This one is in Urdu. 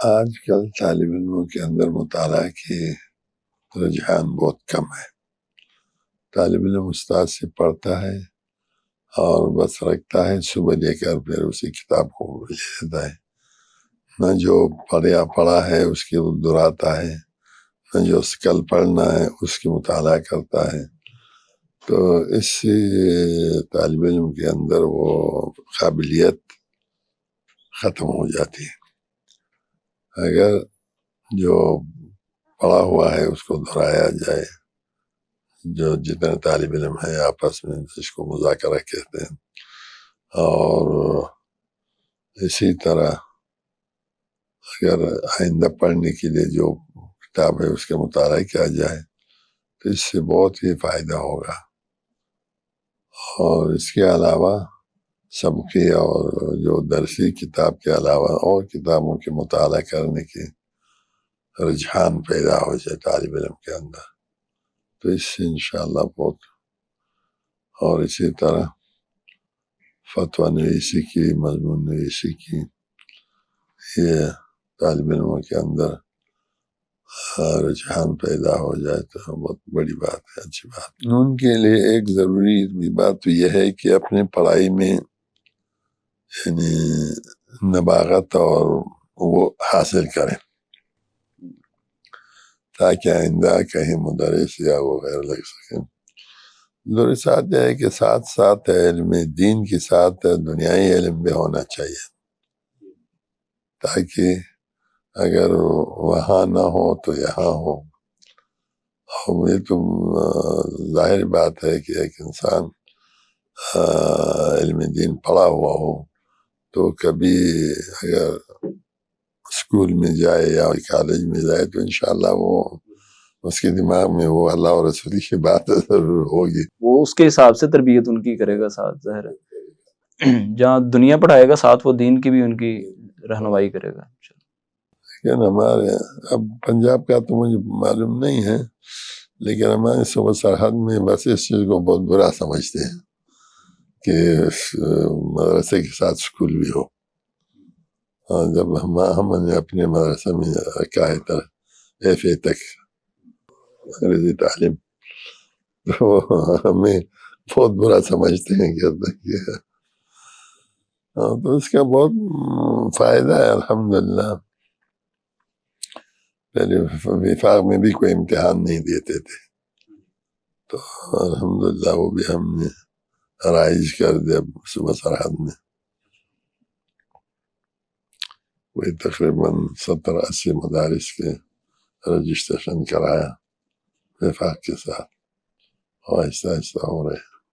آج کل طالب علموں کے اندر مطالعہ کی رجحان بہت کم ہے. طالب علم استاد سے پڑھتا ہے اور بس رکھتا ہے، صبح لے کر پھر اسی کتاب کو لے لیتا ہے. نہ جو پڑھا ہے اس کی دہراتا ہے، نہ جو کل پڑھنا ہے اس کی مطالعہ کرتا ہے. تو اس سے طالب علم کے اندر وہ قابلیت ختم ہو جاتی ہے. اگر جو پڑھا ہوا ہے اس کو دہرایا جائے، جو جتنے طالب علم ہیں آپس میں جس کو مذاکرہ کہتے ہیں، اور اسی طرح اگر آئندہ پڑھنے کے لیے جو کتاب ہے اس کا مطالعہ کیا جائے تو اس سے بہت ہی فائدہ ہوگا. اور اس کے علاوہ سبقی اور جو درسی کتاب کے علاوہ اور کتابوں کے مطالعہ کرنے کی رجحان پیدا ہو جائے طالب علم کے اندر، تو اس سے انشاءاللہ بہت. اور اسی طرح فتویٰ نویسی کی، مضمون نویسی کی، یہ طالب علموں کے اندر رجحان پیدا ہو جائے تو بہت بڑی بات ہے، اچھی بات. ان کے لیے ایک ضروری بات تو یہ ہے کہ اپنے پڑھائی میں یعنی نباغت اور وہ حاصل کریں، تاکہ آئندہ کہیں مدرس یا وہ غیر لگ سکیں. ضروری ساتھ یہ ہے کہ ساتھ ساتھ علم دین کے ساتھ دنیائی علم بھی ہونا چاہیے، تاکہ اگر وہاں نہ ہو تو یہاں ہو. اور یہ تو ظاہر بات ہے کہ ایک انسان علم دین پڑھا ہوا ہو تو کبھی اگر اسکول میں جائے یا کالج میں جائے تو انشاءاللہ وہ اس کے دماغ میں وہ اللہ اور رسول کی بات ضرور ہوگی، وہ اس کے حساب سے تربیت ان کی کرے گا. ساتھ ظاہر ہے جہاں دنیا پڑھائے گا ساتھ وہ دین کی بھی ان کی رہنمائی کرے گا. لیکن ہمارے اب پنجاب کا تو مجھے معلوم نہیں ہے، لیکن ہمارے صوبہ سرحد میں بس اس چیز کو بہت برا سمجھتے ہیں کہ مدرسے کے ساتھ اسکول بھی ہو. جب ہم نے اپنے مدرسے میں رکھا ہے FA تک انگریزی تعلیم، تو ہمیں بہت برا سمجھتے ہیں کہ تو اس کا بہت فائدہ ہے الحمدللہ. پہلے وفاق میں بھی کوئی امتحان نہیں دیتے تھے، تو الحمدللہ وہ بھی ہم نے رائج کر دیا. صوبہ سرحد میں کوئی تقریباً 70-80 مدارس کے رجسٹریشن کرایا وفاق کے ساتھ، اور آہستہ آہستہ ہو رہے ہیں.